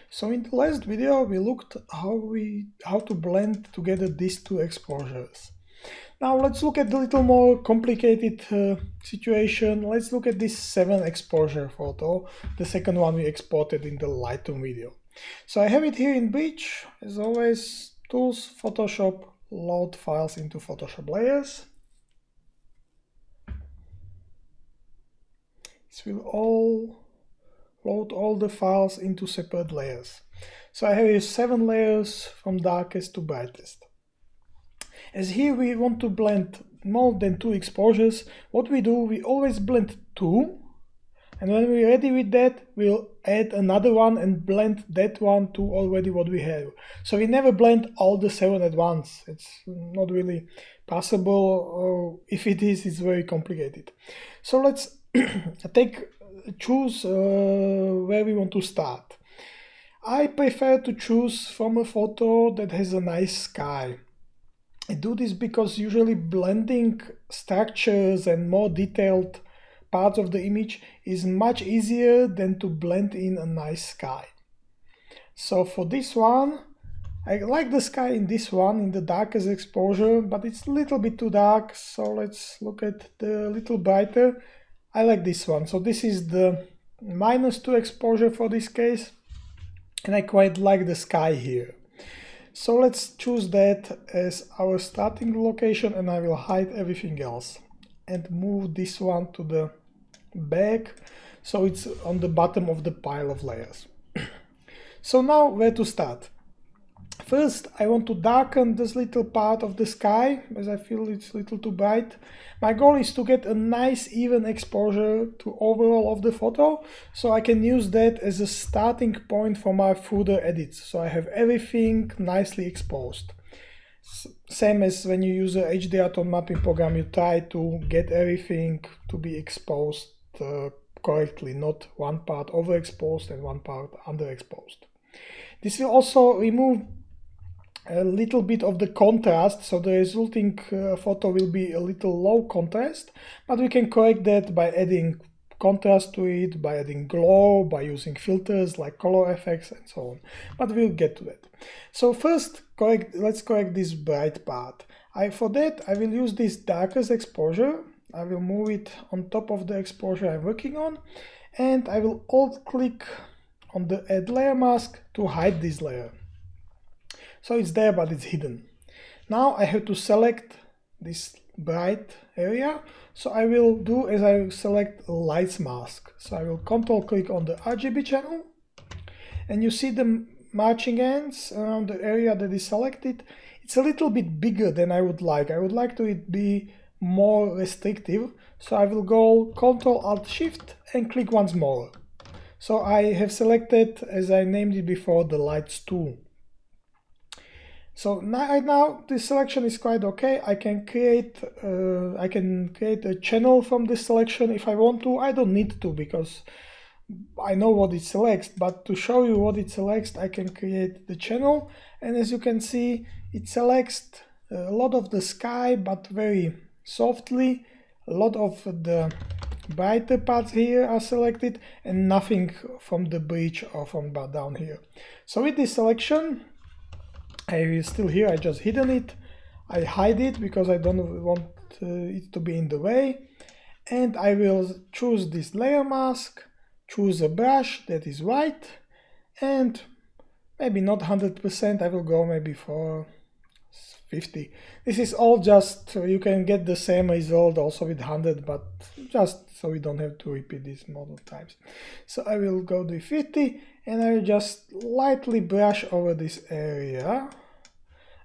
So in the last video we looked how to blend together these two exposures. Now let's look at the little more complicated situation. Let's look at this 7 exposure photo, the second one we exported in the Lightroom video. So I have it here in Bridge, as always, Tools, Photoshop, load files into Photoshop layers. This will load all the files into separate layers. So I have here 7 layers from darkest to brightest. As here we want to blend more than 2 exposures, what we do, we always blend 2, and when we're ready with that, we'll add another one and blend that one to already what we have. So we never blend all the 7 at once. It's not really possible, or if it is, it's very complicated. So let's choose where we want to start. I prefer to choose from a photo that has a nice sky. I do this because usually blending structures and more detailed parts of the image is much easier than to blend in a nice sky. So for this one, I like the sky in this one, in the darkest exposure, but it's a little bit too dark, so let's look at the little brighter. I like this one. So this is the -2 exposure for this case, and I quite like the sky here. So let's choose that as our starting location, and I will hide everything else and move this one to the back so it's on the bottom of the pile of layers. So now where to start? First, I want to darken this little part of the sky as I feel it's a little too bright. My goal is to get a nice even exposure to overall of the photo, so I can use that as a starting point for my further edits. So I have everything nicely exposed. Same as when you use a HDR tone mapping program, you try to get everything to be exposed correctly, not one part overexposed and one part underexposed. This will also remove a little bit of the contrast, so the resulting photo will be a little low contrast, but we can correct that by adding contrast to it, by adding glow, by using filters like color effects and so on, but we'll get to that. So first, let's correct this bright part. For that I will use this darkest exposure. I will move it on top of the exposure I'm working on, and I will alt click on the add layer mask to hide this layer. So it's there, but it's hidden. Now I have to select this bright area. So I will do as I select lights mask. So I will control click on the RGB channel, and you see the marching ends around the area that is selected. It's a little bit bigger than I would like. I would like it be more restrictive. So I will go Control Alt Shift and click once more. So I have selected, as I named it before, the lights 2. So right now this selection is quite okay. I can create a channel from this selection if I want to. I don't need to because I know what it selects, but to show you what it selects, I can create the channel, and as you can see, it selects a lot of the sky, but very softly. A lot of the brighter parts here are selected and nothing from the bridge or from down here. So with this selection, I will still here, I just hidden it. I hide it because I don't want it to be in the way. And I will choose this layer mask, choose a brush that is white, and maybe not 100%, I will go maybe for 50. This is all just, you can get the same result also with 100, but just so we don't have to repeat this multiple times. So I will go to 50, and I will just lightly brush over this area.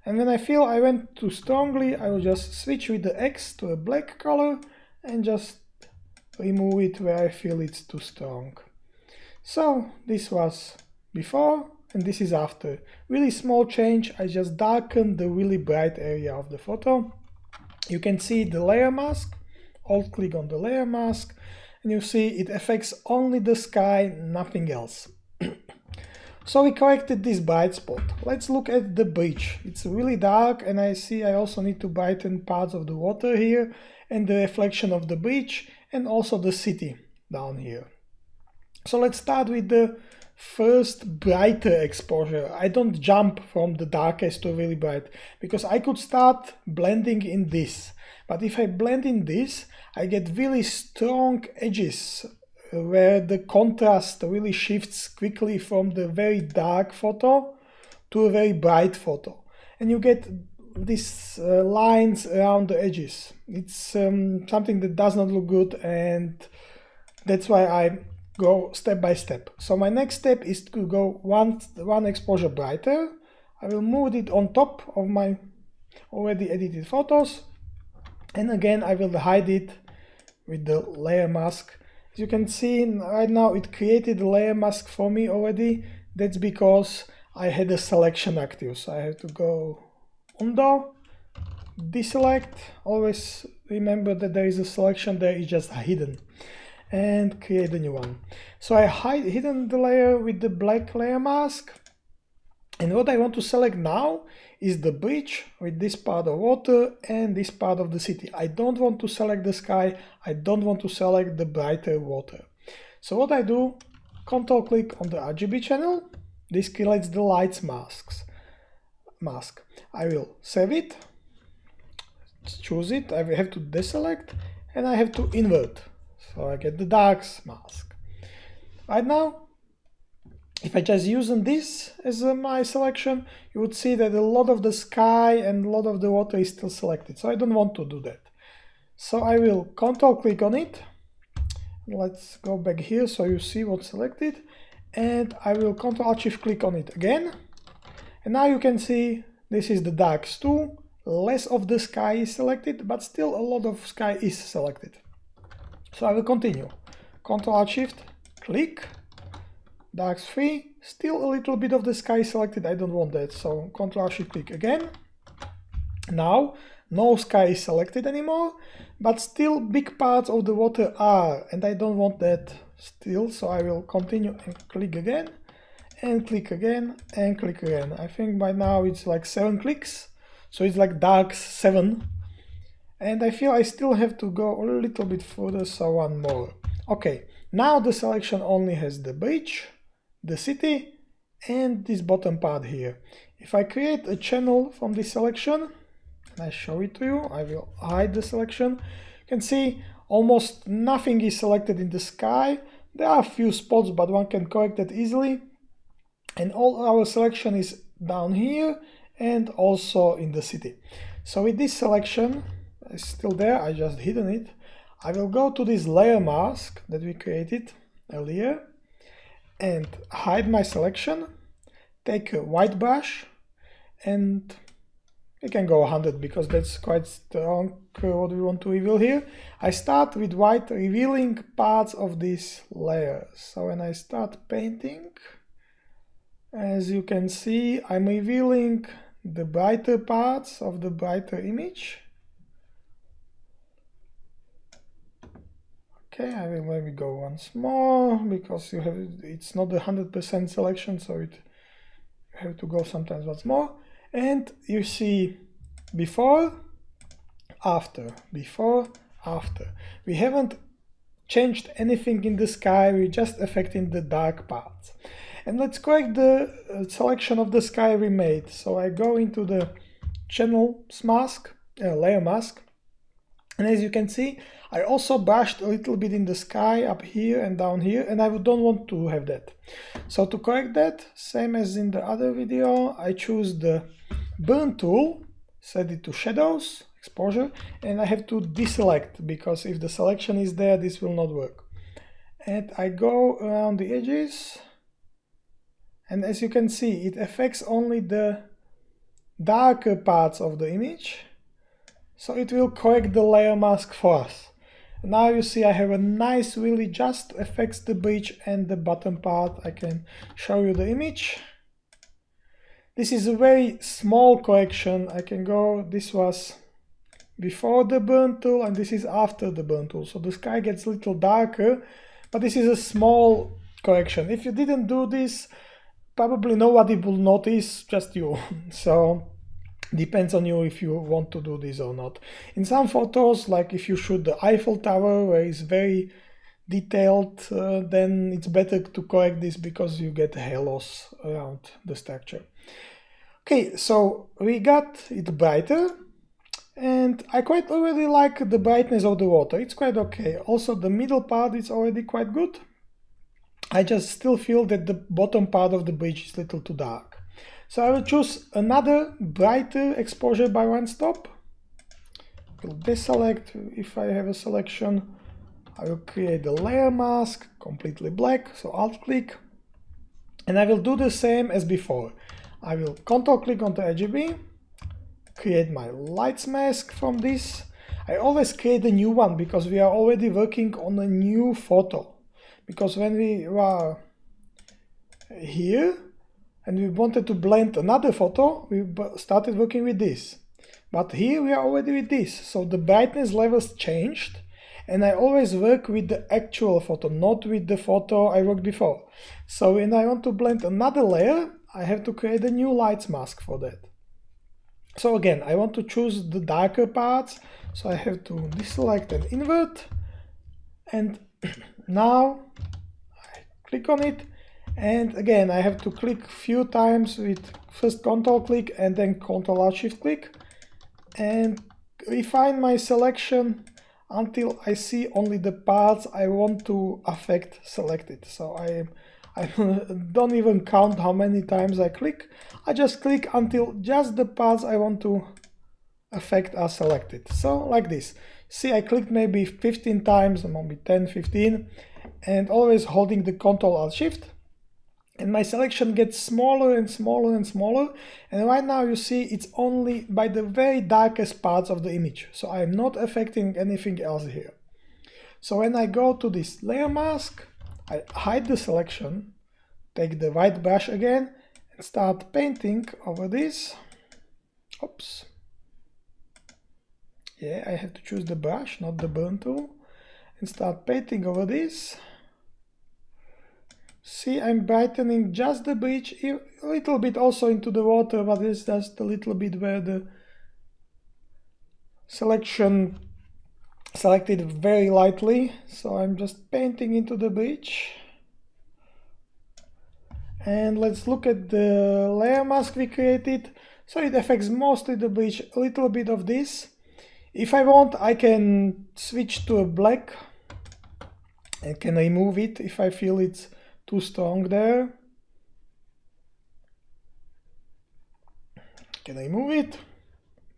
And when I feel I went too strongly, I will just switch with the X to a black color and just remove it where I feel it's too strong. So this was before and this is after. Really small change, I just darkened the really bright area of the photo. You can see the layer mask, alt click on the layer mask, and you see it affects only the sky, nothing else. So we corrected this bright spot. Let's look at the bridge. It's really dark, and I see I also need to brighten parts of the water here and the reflection of the bridge and also the city down here. So let's start with the first brighter exposure. I don't jump from the darkest to really bright, because I could start blending in this. But if I blend in this, I get really strong edges where the contrast really shifts quickly from the very dark photo to a very bright photo. And you get these lines around the edges. It's something that does not look good, and that's why I go step by step. So my next step is to go one exposure brighter. I will move it on top of my already edited photos, and again I will hide it with the layer mask. As you can see right now, it created a layer mask for me already. That's because I had a selection active, so I have to go undo, deselect, always remember that there is a selection there, it's just hidden, and create a new one. So I hidden the layer with the black layer mask, and what I want to select now is the bridge with this part of water and this part of the city. I don't want to select the sky, I don't want to select the brighter water. So what I do, Control click on the RGB channel, this creates the lights mask. I will save it, choose it, I will have to deselect, and I have to invert. So I get the darks mask. Right now, if I just use this as my selection, you would see that a lot of the sky and a lot of the water is still selected. So I don't want to do that. So I will Control click on it. Let's go back here so you see what's selected. And I will Control Shift click on it again. And now you can see this is the darks too. Less of the sky is selected, but still a lot of sky is selected. So I will continue. Control Shift click. Darks 3, still a little bit of the sky selected, I don't want that, so Ctrl Shift click again. Now, no sky is selected anymore, but still big parts of the water are, and I don't want that still, so I will continue and click again, and click again, and click again. I think by now it's like 7 clicks, so it's like darks 7, and I feel I still have to go a little bit further, so one more. Okay, now the selection only has the bridge, the city, and this bottom part here. If I create a channel from this selection, and I show it to you, I will hide the selection. You can see almost nothing is selected in the sky. There are a few spots, but one can correct that easily. And all our selection is down here and also in the city. So with this selection, it's still there, I just hidden it. I will go to this layer mask that we created earlier and hide my selection, take a white brush, and we can go 100 because that's quite strong what we want to reveal here. I start with white, revealing parts of this layer. So when I start painting, as you can see, I'm revealing the brighter parts of the brighter image. Okay, I will maybe go once more because it's not a 100% selection, so you have to go sometimes once more. And you see before, after, before, after. We haven't changed anything in the sky, we're just affecting the dark parts. And let's correct the selection of the sky we made. So I go into the channel mask, layer mask, and as you can see, I also brushed a little bit in the sky up here and down here, and I don't want to have that. So to correct that, same as in the other video, I choose the burn tool, set it to shadows, exposure, and I have to deselect because if the selection is there, this will not work. And I go around the edges, and as you can see, it affects only the darker parts of the image, so it will correct the layer mask for us. Now you see I have a nice, really just affects the bridge and the bottom part. I can show you the image. This is a very small correction. I can go, this was before the burn tool and this is after the burn tool. So the sky gets a little darker, but this is a small correction. If you didn't do this, probably nobody will notice, just you. So depends on you if you want to do this or not. In some photos, like if you shoot the Eiffel Tower where it's very detailed, then it's better to correct this because you get hair loss around the structure. Okay, so we got it brighter, and I quite already like the brightness of the water. It's quite okay. Also, the middle part is already quite good. I just still feel that the bottom part of the bridge is a little too dark. So I will choose another brighter exposure by one stop. Will deselect if I have a selection. I will create the layer mask, completely black, so alt click. And I will do the same as before. I will control click on the RGB, create my lights mask from this. I always create a new one because we are already working on a new photo. Because when we were here and we wanted to blend another photo, we started working with this. But here we are already with this, so the brightness levels changed, and I always work with the actual photo, not with the photo I worked before. So when I want to blend another layer, I have to create a new lights mask for that. So again, I want to choose the darker parts, so I have to deselect and invert, and now I click on it, and again I have to click a few times with first control click and then control alt shift click, and refine my selection until I see only the parts I want to affect selected. So I don't even count how many times I click. I just click until just the parts I want to affect are selected. So like this. See, I clicked maybe 15 times, maybe 10, 15, and always holding the Control Alt Shift. And my selection gets smaller and smaller and smaller. And right now you see it's only by the very darkest parts of the image. So I am not affecting anything else here. So when I go to this layer mask, I hide the selection, take the white brush again, and start painting over this. Oops. Yeah, I have to choose the brush, not the burn tool. And start painting over this. See, I'm brightening just the bridge, a little bit also into the water, but it's just a little bit where the selection selected very lightly. So I'm just painting into the bridge. And let's look at the layer mask we created. So it affects mostly the bridge, a little bit of this. If I want, I can switch to a black and can remove it if I feel it's too strong there. Can I remove it?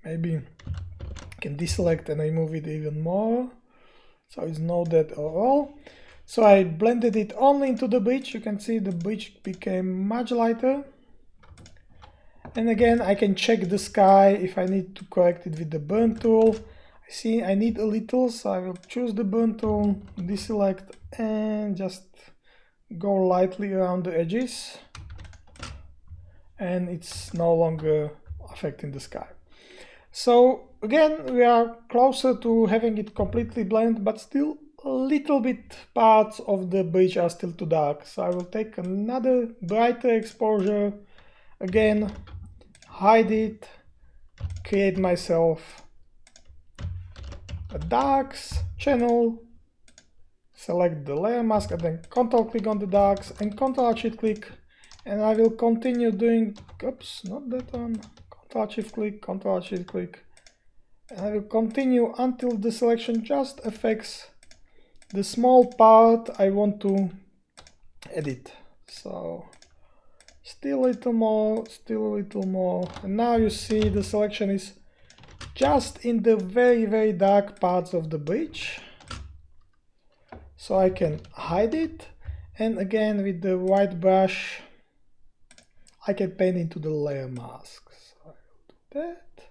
Maybe I can deselect and remove it even more. So it's not that at all. So I blended it only into the bridge. You can see the bridge became much lighter. And again, I can check the sky if I need to correct it with the burn tool. I see I need a little, so I will choose the burn tool, deselect, and just go lightly around the edges. And it's no longer affecting the sky. So again, we are closer to having it completely blend, but still a little bit parts of the bridge are still too dark. So I will take another brighter exposure, again, hide it, create myself a darks channel, select the layer mask and then control click on the darks and control shift click, and I will continue doing, oops, not that one, control shift click, control shift click, and I will continue until the selection just affects the small part I want to edit. So still a little more, still a little more, and now you see the selection is just in the very, very dark parts of the bridge. So I can hide it, and again with the white brush I can paint into the layer mask. So I will do that.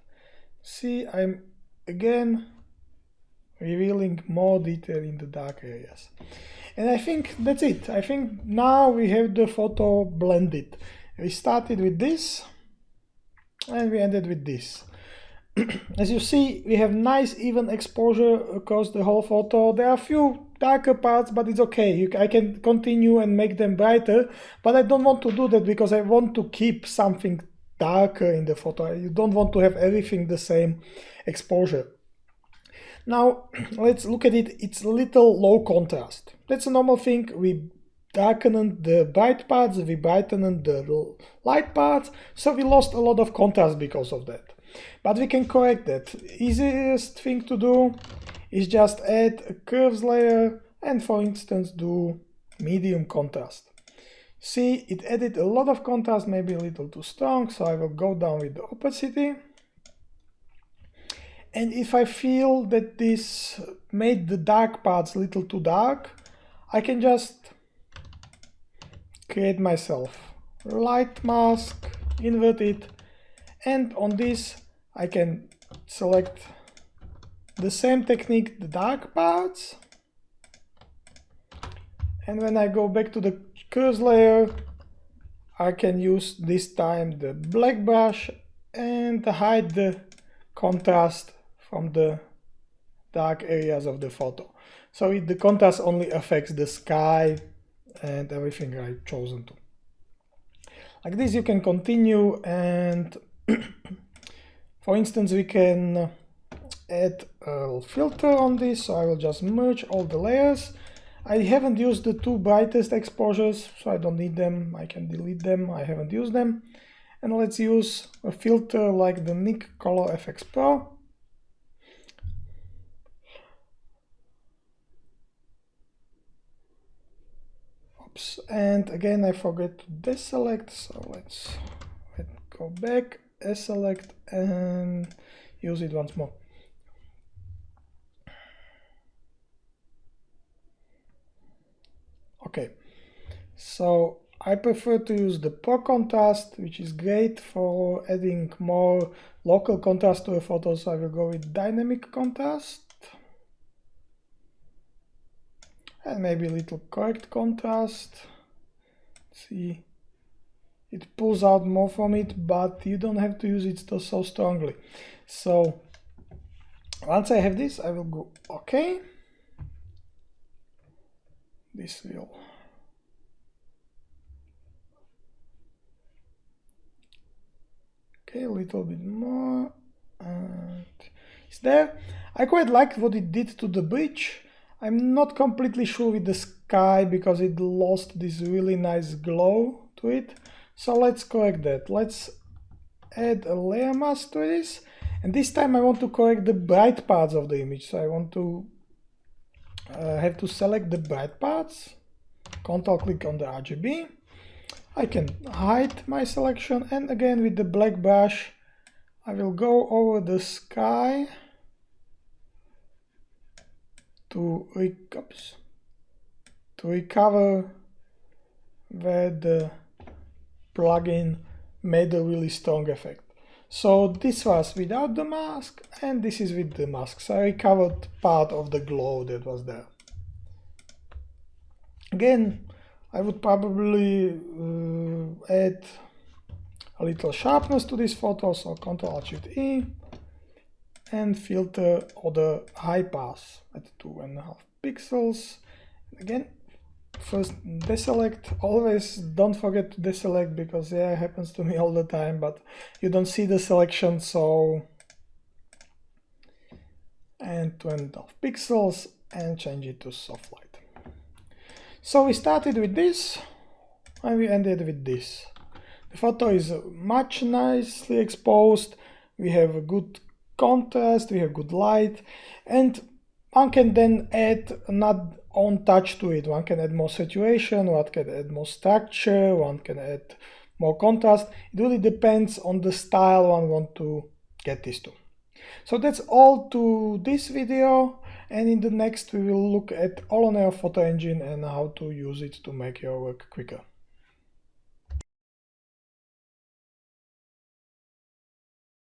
See, I'm again revealing more detail in the dark areas. And I think that's it. I think now we have the photo blended. We started with this and we ended with this. As you see, we have nice even exposure across the whole photo. There are a few darker parts, but it's okay. I can continue and make them brighter, but I don't want to do that because I want to keep something darker in the photo. You don't want to have everything the same exposure. Now let's look at it. It's a little low contrast. That's a normal thing. We darkened the bright parts, we brightened the light parts, so we lost a lot of contrast because of that. But we can correct that. Easiest thing to do is just add a curves layer and, for instance, do medium contrast. See, it added a lot of contrast, maybe a little too strong, so I will go down with the opacity. And if I feel that this made the dark parts a little too dark, I can just create myself a light mask, invert it, and on this I can select the same technique, the dark parts, and when I go back to the curves layer, I can use this time the black brush and hide the contrast from the dark areas of the photo. So the contrast only affects the sky and everything I've chosen to. Like this you can continue, and for instance we can add a filter on this, so I will just merge all the layers. I haven't used the two brightest exposures, so I don't need them, I can delete them, I haven't used them. And let's use a filter like the Nik Color FX Pro. Oops, and again I forgot to deselect, so let's go back, deselect and use it once more. Okay, so I prefer to use the Pro Contrast, which is great for adding more local contrast to a photo, so I will go with Dynamic Contrast. And maybe a little correct contrast. See, it pulls out more from it, but you don't have to use it so strongly. So once I have this, I will go OK. This will okay, a little bit more, and it's there. I quite like what it did to the bridge. I'm not completely sure with the sky because it lost this really nice glow to it. So let's correct that. Let's add a layer mask to this. And this time I want to correct the bright parts of the image. So I want to have to select the bright parts. Control click on the RGB. I can hide my selection, and again with the black brush I will go over the sky to recover where the plugin made a really strong effect. So this was without the mask and this is with the mask, so I recovered part of the glow that was there. Again, I would probably add a little sharpness to this photo, so Ctrl-Alt-Shift-E and filter other high pass at 2.5 pixels. Again, first deselect, always don't forget to deselect because yeah, it happens to me all the time, but you don't see the selection, so and 2.5 pixels and change it to soft light. So we started with this and we ended with this. The photo is much nicely exposed, we have a good contrast, we have good light, and one can then add another own touch to it. One can add more saturation, one can add more structure, one can add more contrast. It really depends on the style one wants to get this to. So that's all to this video, and in the next we will look at Oloneo Photoengine and how to use it to make your work quicker.